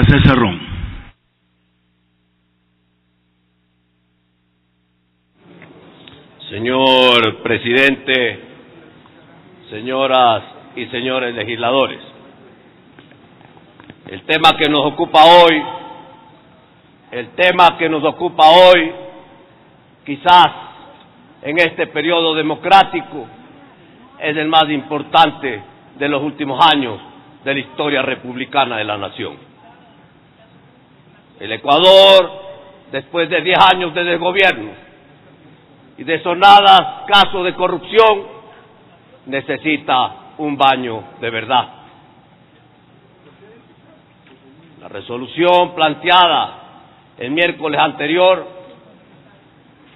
Garcés Cerrón. Señor presidente, señoras y señores legisladores, el tema que nos ocupa hoy, quizás en este periodo democrático, es el más importante de los últimos años de la historia republicana de la nación. El Ecuador, después de 10 años de desgobierno y de sonadas casos de corrupción, necesita un baño de verdad. La resolución planteada el miércoles anterior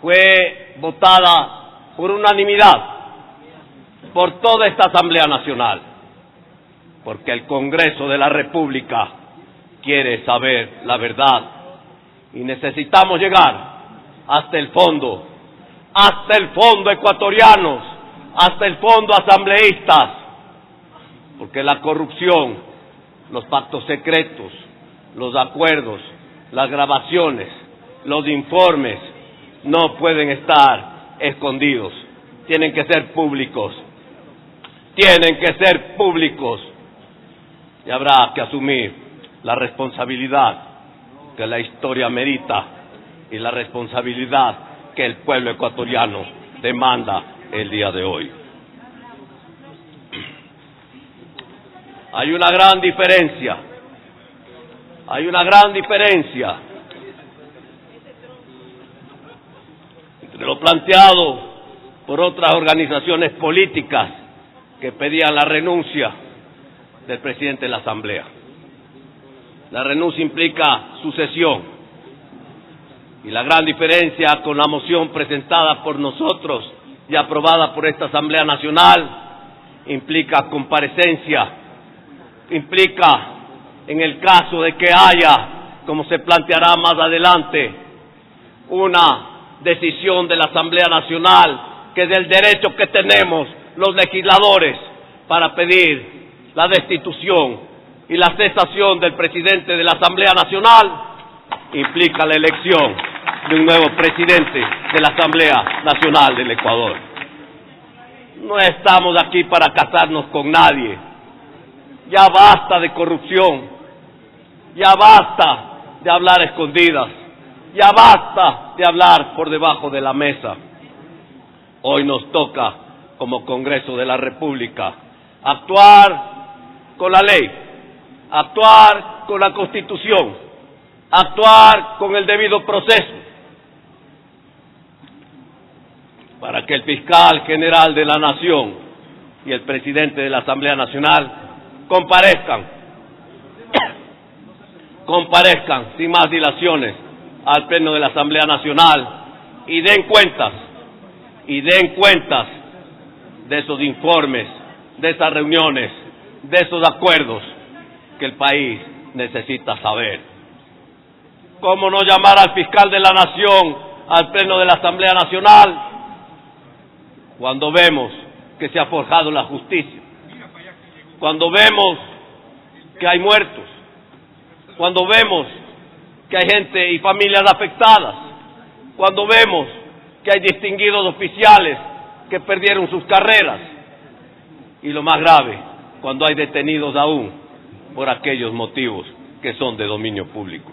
fue votada por unanimidad por toda esta Asamblea Nacional, porque el Congreso de la República quiere saber la verdad y necesitamos llegar hasta el fondo ecuatorianos, hasta el fondo asambleístas, porque la corrupción, los pactos secretos, los acuerdos, las grabaciones, los informes no pueden estar escondidos, tienen que ser públicos, y habrá que asumir la responsabilidad que la historia merita y la responsabilidad que el pueblo ecuatoriano demanda el día de hoy. Hay una gran diferencia entre lo planteado por otras organizaciones políticas que pedían la renuncia del presidente de la Asamblea. La renuncia implica sucesión, y la gran diferencia con la moción presentada por nosotros y aprobada por esta Asamblea Nacional implica comparecencia, implica, en el caso de que haya, como se planteará más adelante, una decisión de la Asamblea Nacional, que es el derecho que tenemos los legisladores para pedir la destitución y la cesación del presidente de la Asamblea Nacional, implica la elección de un nuevo presidente de la Asamblea Nacional del Ecuador. No estamos aquí para casarnos con nadie. Ya basta de corrupción, ya basta de hablar escondidas, ya basta de hablar por debajo de la mesa. Hoy nos toca, como Congreso de la República, actuar con la ley, actuar con la Constitución, actuar con el debido proceso, para que el fiscal general de la Nación y el presidente de la Asamblea Nacional comparezcan sin más dilaciones al Pleno de la Asamblea Nacional y den cuentas de esos informes, de esas reuniones, de esos acuerdos que el país necesita saber. ¿Cómo no llamar al fiscal de la Nación al Pleno de la Asamblea Nacional cuando vemos que se ha forjado la justicia, cuando vemos que hay muertos, cuando vemos que hay gente y familias afectadas, cuando vemos que hay distinguidos oficiales que perdieron sus carreras, y lo más grave, cuando hay detenidos aún por aquellos motivos que son de dominio público?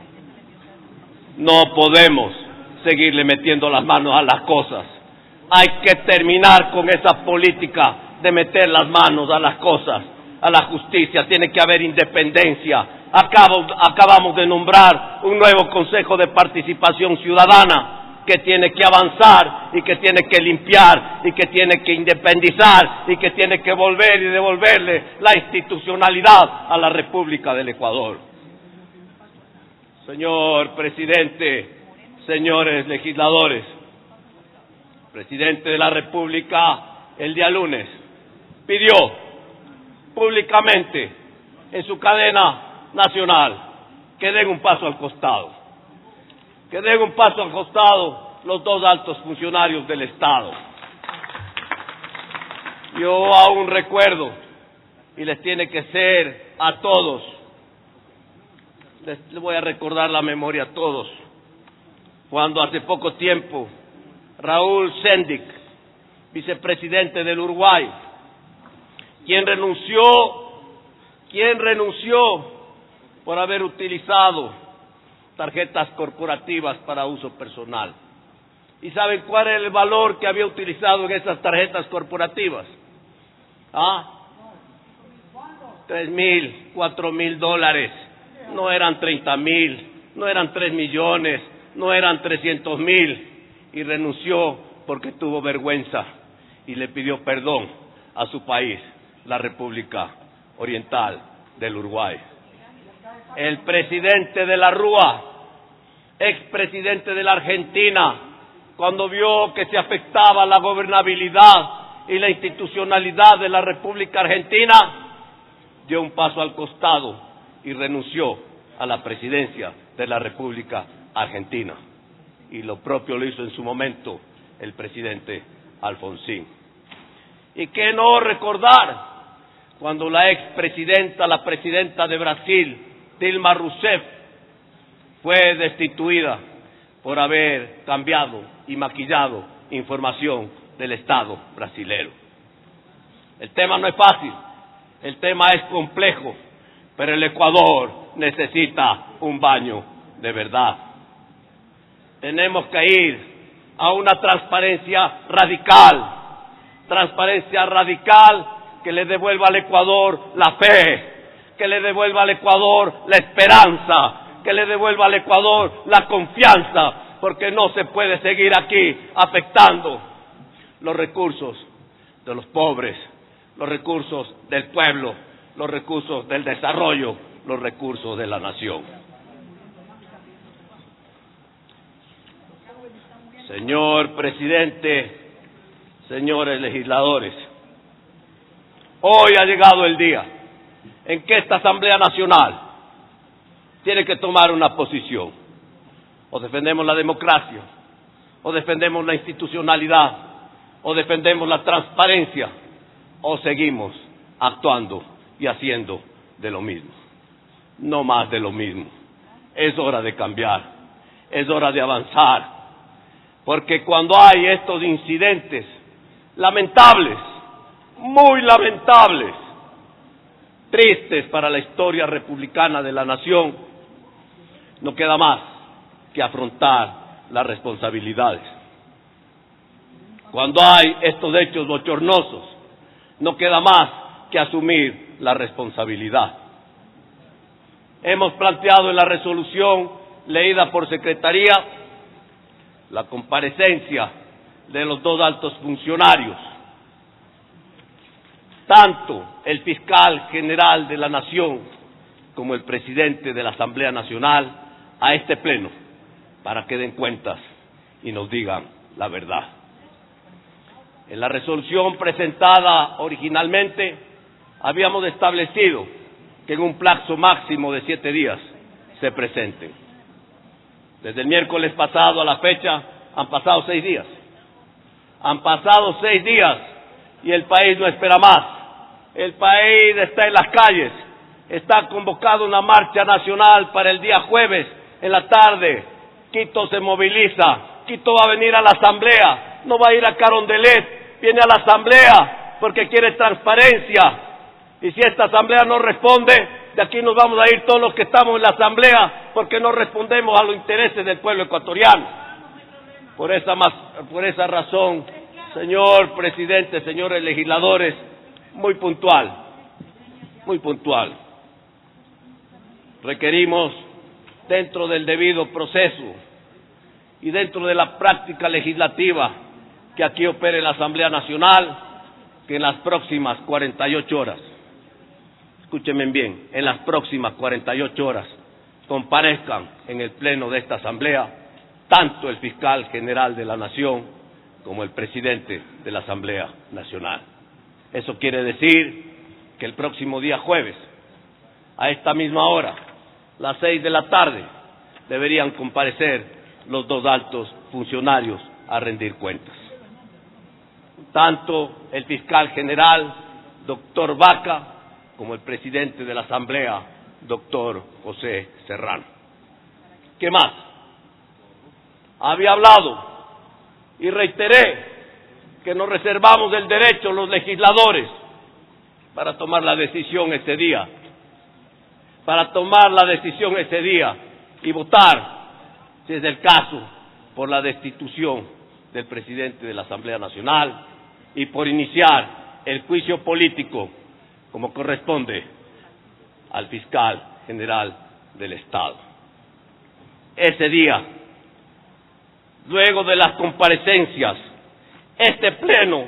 No podemos seguirle metiendo las manos a las cosas. Hay que terminar con esa política de meter las manos a las cosas, a la justicia. Tiene que haber independencia. Acabamos de nombrar un nuevo Consejo de Participación Ciudadana que tiene que avanzar y que tiene que limpiar y que tiene que independizar y que tiene que volver y devolverle la institucionalidad a la República del Ecuador. Señor presidente, señores legisladores, el presidente de la República el día lunes pidió públicamente en su cadena nacional que den un paso al costado, los dos altos funcionarios del Estado. Yo aún recuerdo, y les tiene que ser a todos Les voy a recordar la memoria a todos. Cuando hace poco tiempo Raúl Sendic, vicepresidente del Uruguay, quien renunció por haber utilizado tarjetas corporativas para uso personal. ¿Y saben cuál era el valor que había utilizado en esas tarjetas corporativas? $3,000, $4,000. No eran 30,000, no eran 3 millones, no eran 300,000. Y renunció porque tuvo vergüenza y le pidió perdón a su país, la República Oriental del Uruguay. El presidente de la Rúa, expresidente de la Argentina, cuando vio que se afectaba la gobernabilidad y la institucionalidad de la República Argentina, dio un paso al costado y renunció a la presidencia de la República Argentina. Y lo propio lo hizo en su momento el presidente Alfonsín. ¿Y qué no recordar cuando la expresidenta, la presidenta de Brasil, Dilma Rousseff, fue destituida por haber cambiado y maquillado información del Estado brasilero? El tema no es fácil, el tema es complejo, pero el Ecuador necesita un baño de verdad. Tenemos que ir a una transparencia radical que le devuelva al Ecuador la fe, que le devuelva al Ecuador la esperanza, que le devuelva al Ecuador la confianza, porque no se puede seguir aquí afectando los recursos de los pobres, los recursos del pueblo, los recursos del desarrollo, los recursos de la nación. Señor presidente, señores legisladores, hoy ha llegado el día en que esta Asamblea Nacional tiene que tomar una posición. O defendemos la democracia, o defendemos la institucionalidad, o defendemos la transparencia, o seguimos actuando y haciendo de lo mismo. No más de lo mismo. Es hora de cambiar, es hora de avanzar, porque cuando hay estos incidentes lamentables, muy lamentables, tristes para la historia republicana de la nación, no queda más que afrontar las responsabilidades. Cuando hay estos hechos bochornosos, no queda más que asumir la responsabilidad. Hemos planteado en la resolución leída por Secretaría la comparecencia de los dos altos funcionarios, tanto el fiscal general de la Nación como el presidente de la Asamblea Nacional, a este pleno, para que den cuentas y nos digan la verdad. En la resolución presentada originalmente, habíamos establecido que en un plazo máximo de 7 días se presenten. Desde el miércoles pasado a la fecha han pasado 6 días. Han pasado 6 días y el país no espera más. El país está en las calles. Está convocada una marcha nacional para el día jueves en la tarde. Quito se moviliza. Quito va a venir a la Asamblea. No va a ir a Carondelet. Viene a la Asamblea porque quiere transparencia. Y si esta Asamblea no responde, de aquí nos vamos a ir todos los que estamos en la Asamblea, porque no respondemos a los intereses del pueblo ecuatoriano. Por esa razón, señor presidente, señores legisladores, muy puntual. Requerimos, dentro del debido proceso y dentro de la práctica legislativa que aquí opere la Asamblea Nacional, que en las próximas 48 horas, escúchenme bien, en las próximas 48 horas comparezcan en el pleno de esta Asamblea tanto el fiscal general de la Nación como el presidente de la Asamblea Nacional. Eso quiere decir que el próximo día jueves, a esta misma hora, las 6 de la tarde, deberían comparecer los dos altos funcionarios a rendir cuentas. Tanto el fiscal general, doctor Vaca, como el presidente de la Asamblea, doctor José Serrano. ¿Qué más? Había hablado y reiteré que nos reservamos el derecho los legisladores para tomar la decisión ese día, y votar, si es el caso, por la destitución del presidente de la Asamblea Nacional y por iniciar el juicio político como corresponde al fiscal general del Estado. Ese día, luego de las comparecencias, este pleno,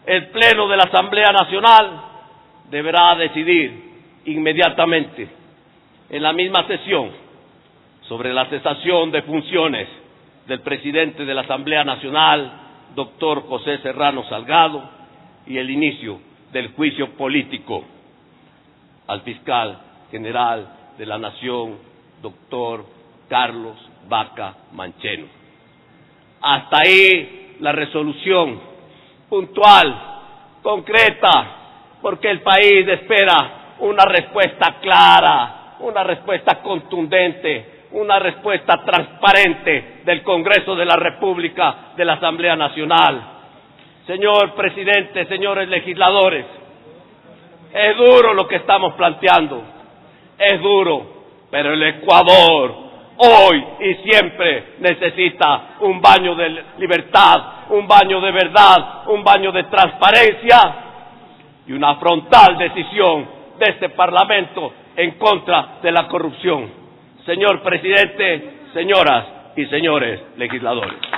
el pleno de la Asamblea Nacional, deberá decidir inmediatamente en la misma sesión sobre la cesación de funciones del presidente de la Asamblea Nacional, doctor José Serrano Salgado, y el inicio del juicio político al fiscal general de la Nación, doctor Carlos Vaca Mancheno. Hasta ahí la resolución puntual, concreta, porque el país espera una respuesta clara, una respuesta contundente, una respuesta transparente del Congreso de la República, de la Asamblea Nacional. Señor presidente, señores legisladores, es duro lo que estamos planteando, es duro, pero el Ecuador hoy y siempre necesita un baño de libertad, un baño de verdad, un baño de transparencia y una frontal decisión de este Parlamento en contra de la corrupción. Señor presidente, señoras y señores legisladores.